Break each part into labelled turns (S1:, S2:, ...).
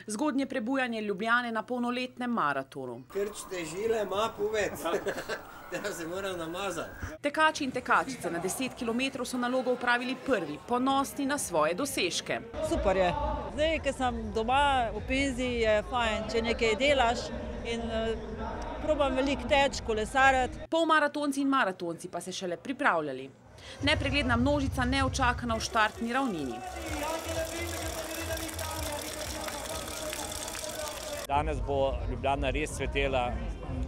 S1: Zgodnje prebujanje Ljubljane na polnoletnem maratonu.
S2: Krčite žile, ima puvec, da se moram namazati.
S1: Tekači in tekačice na 10 km so nalogo upravili prvi, ponosni na svoje dosežke.
S3: Super je. Zdaj, ko sem doma v penziji, je fajn, če nekaj delaš in probam veliko teč, kolesariti.
S1: Polmaratonci in maratonci pa se šele pripravljali. Nepregledna množica neučakana v štartni ravnini.
S4: Danes bo Ljubljana res cvetela,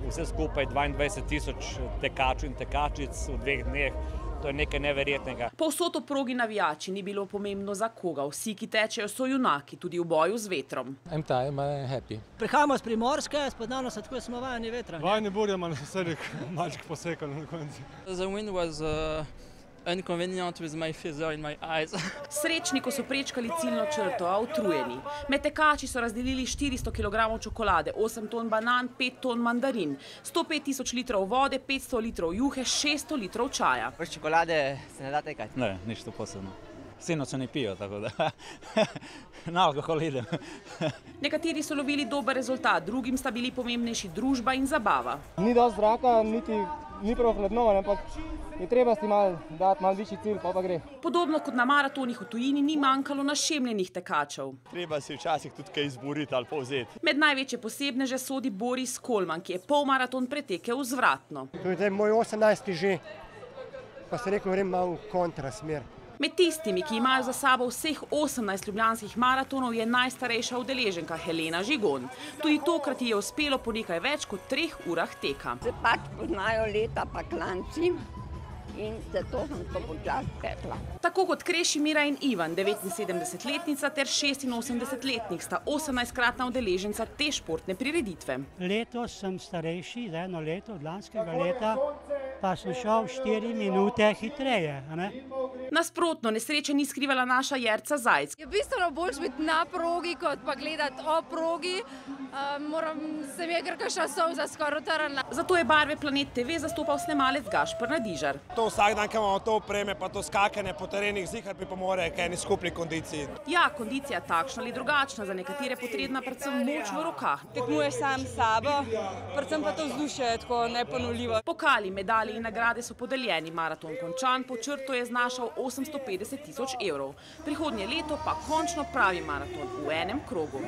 S4: vse skupaj 22.000 tekačev in tekačic v 2 dneh. To je nekaj neverjetnega.
S1: Povsod ob progi navijači ni bilo pomembno za koga. Vsi, ki tečejo, so junaki, tudi v boju z vetrom.
S3: Prihajamo z Primorske, spodnavno se tako smo vajeni vetra.
S5: Vajeni burja, manj sedek malček posekal na konci.
S6: The wind was inconvenient with my feather in my eyes.
S1: Srečni, ko so prečkali ciljno črto, a utrujeni. Med tekači so razdelili 400 kg čokolade, 8 ton banan, 5 ton mandarin, 105.000 litrov vode, 500 litrov juhe, 600 litrov čaja.
S7: Brez čokolade se ne da tekati?
S4: Ne, nič to posebno. Sinoč se ne pijo, tako da na alkohol idem.
S5: Nekateri
S1: so lovili dober rezultat, drugim sta bili pomembnejši družba in zabava.
S5: Ni dosti zraka, niti ni prav hladno, ampak je treba si dati malo višji cilj, pa gre.
S1: Podobno kot na maratonih v tujini ni manjkalo našemljenih tekačev.
S4: Treba si včasih tudi kaj izboriti ali povzeti.
S1: Med največje posebneže sodi Boris Kolman, ki je polmaraton pretekel vzvratno.
S5: To je moj 18. že, pa se rekel, grem malo v kontrasmer.
S1: Med tistimi, ki imajo za sabo vseh 18 ljubljanskih maratonov, je najstarejša udeleženka Helena Žigon. Tudi tokrat ji je uspelo po nekaj več kot 3 urah teka.
S8: Se pač poznajo leta pa klanci in zato sem to počasi tekla.
S1: Tako kot Krešimira in Ivan, 79-letnica ter 86-letnik, sta 18-kratna udeleženca te športne prireditve.
S9: Letos sem starejši, za 1 leto od lanskega leta, pa sem šel 4 minute hitreje.
S1: Nasprotno, nesreče ni skrivala naša Jerca Zajc.
S10: Je bistveno boljš biti na progi, kot pa gledati o progi. Se mi je grkaša solza skoraj utrnila.
S1: Zato je barve Planet TV zastopal snemalec Gašper Nadižar.
S11: To vsak dan, ko imamo to opreme, pa to skakanje po terenih, zihar pripomore k eni skupni kondiciji.
S1: Ja, kondicija takšna ali drugačna, za nekatere potrebna predvsem moč v rokah.
S3: Tekmuješ sam s sabo, predvsem pa to vzdušje je tako neponovljivo.
S1: Pokali, medalje in nagrade so podeljeni, maraton končan, po črto je znašal 850.000 evrov. Prihodnje leto pa končno pravi maraton v enem krogu.